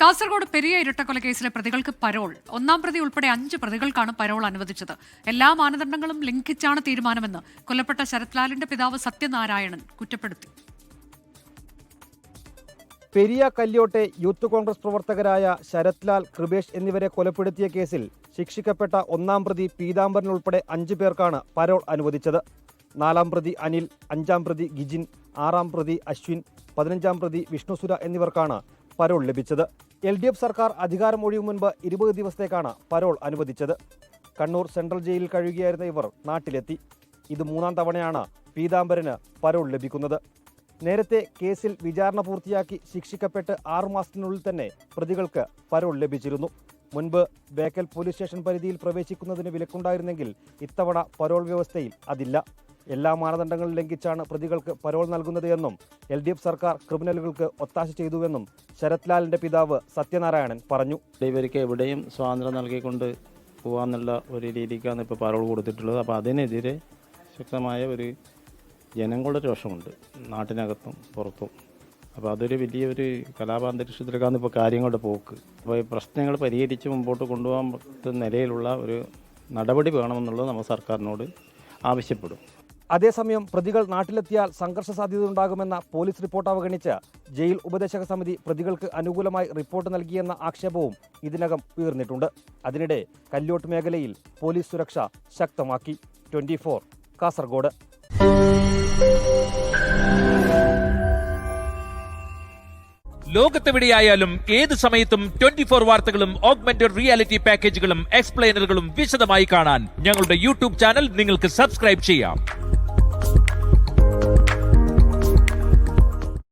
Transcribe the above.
കാസർഗോഡ് പെരിയ ഇരട്ടക്കൊലക്കേസിലെ പ്രതികൾക്ക് പരോൾ. ഒന്നാം പ്രതി ഉൾപ്പെടെ 5 പ്രതികൾക്കാണ് പരോൾ അനുവദിച്ചത്. എല്ലാ മാനദണ്ഡങ്ങളും ലംഘിച്ചാണ് തീരുമാനമെന്ന് കൊല്ലപ്പെട്ട ശരത്ലാലിന്റെ പിതാവ് സത്യനാരായണൻ കുറ്റപ്പെടുത്തി. പെരിയ കല്യോട്ടെ യൂത്ത് കോൺഗ്രസ് പ്രവർത്തകരായ ശരത്ലാൽ, കൃപേഷ് എന്നിവരെ കൊലപ്പെടുത്തിയ കേസിൽ ശിക്ഷിക്കപ്പെട്ട ഒന്നാം പ്രതി പീതാംബരൻ ഉൾപ്പെടെ 5 പേർക്കാണ് പരോൾ അനുവദിച്ചത്. 4-ാം പ്രതി അനിൽ, 5-ാം പ്രതി ഗിജിൻ, 6-ാം പ്രതി അശ്വിൻ, 15-ാം പ്രതി വിഷ്ണുസുര എന്നിവർക്കാണ് പരോൾ ലഭിച്ചത്. LDF സർക്കാർ അധികാരം ഒഴിയും മുൻപ് 20 ദിവസത്തേക്കാണ് പരോൾ അനുവദിച്ചത്. കണ്ണൂർ സെൻട്രൽ ജയിലിൽ കഴിയുകയായിരുന്ന ഇവർ നാട്ടിലെത്തി. ഇത് 3-ാം തവണയാണ് പീതാംബരന് പരോൾ ലഭിക്കുന്നത്. നേരത്തെ കേസിൽ വിചാരണ പൂർത്തിയാക്കി ശിക്ഷിക്കപ്പെട്ട് 6 മാസത്തിനുള്ളിൽ തന്നെ പ്രതികൾക്ക് പരോൾ ലഭിച്ചിരുന്നു. മുൻപ് ബേക്കൽ പോലീസ് സ്റ്റേഷൻ പരിധിയിൽ പ്രവേശിക്കുന്നതിന് വിലക്കുണ്ടായിരുന്നെങ്കിൽ ഇത്തവണ പരോൾ വ്യവസ്ഥയിൽ അതില്ല. എല്ലാ മാനദണ്ഡങ്ങളും ലംഘിച്ചാണ് പ്രതികൾക്ക് പരോൾ നൽകുന്നത് എന്നും LDF സർക്കാർ ക്രിമിനലുകൾക്ക് ഒത്താശ ചെയ്തുവെന്നും ശരത്ലാലിന്റെ പിതാവ് സത്യനാരായണൻ പറഞ്ഞു. ഇവർക്ക് എവിടെയും സ്വാതന്ത്ര്യം നൽകിക്കൊണ്ട് പോകാമെന്നുള്ള ഒരു രീതിക്കാണ് ഇപ്പോൾ പരോൾ കൊടുത്തിട്ടുള്ളത്. അപ്പോൾ അതിനെതിരെ ശക്തമായ ഒരു ജനങ്ങളുടെ രോഷമുണ്ട് നാട്ടിനകത്തും പുറത്തും. അപ്പോൾ അതൊരു വലിയൊരു കലാപാന്തരീക്ഷത്തിലേക്കാണ് ഇപ്പോൾ കാര്യങ്ങളുടെ പോക്ക്. അപ്പോൾ ഈ പ്രശ്നങ്ങൾ പരിഹരിച്ച് മുമ്പോട്ട് കൊണ്ടുപോകാൻ പറ്റുന്ന നിലയിലുള്ള ഒരു നടപടി വേണമെന്നുള്ളത് നമ്മൾ സർക്കാരിനോട് ആവശ്യപ്പെടും. അതേസമയം പ്രതികൾ നാട്ടിലെത്തിയാൽ സംഘർഷ സാധ്യതയുണ്ടാകുമെന്ന പോലീസ് റിപ്പോർട്ട് അവഗണിച്ച് ജയിൽ ഉപദേശക സമിതി പ്രതികൾക്ക് അനുകൂലമായി റിപ്പോർട്ട് നൽകിയെന്ന ആക്ഷേപവും ഇതിനകം ഉയർന്നിട്ടുണ്ട്. അതിനിടെ കല്യോട്ട് മേഖലയിൽ പോലീസ് സുരക്ഷ ശക്തമാക്കി. 24 കാസർഗോഡ്. ലോകത്തെവിടെയായാലും ഏത് സമയത്തും 24 വാർത്തകളും ഓഗ്മെന്റഡ് റിയാലിറ്റി പാക്കേജുകളും എക്സ്പ്ലെയിനറുകളും വിശദമായി കാണാൻ ഞങ്ങളുടെ യൂട്യൂബ് ചാനൽ നിങ്ങൾക്ക് സബ്സ്ക്രൈബ് ചെയ്യാം.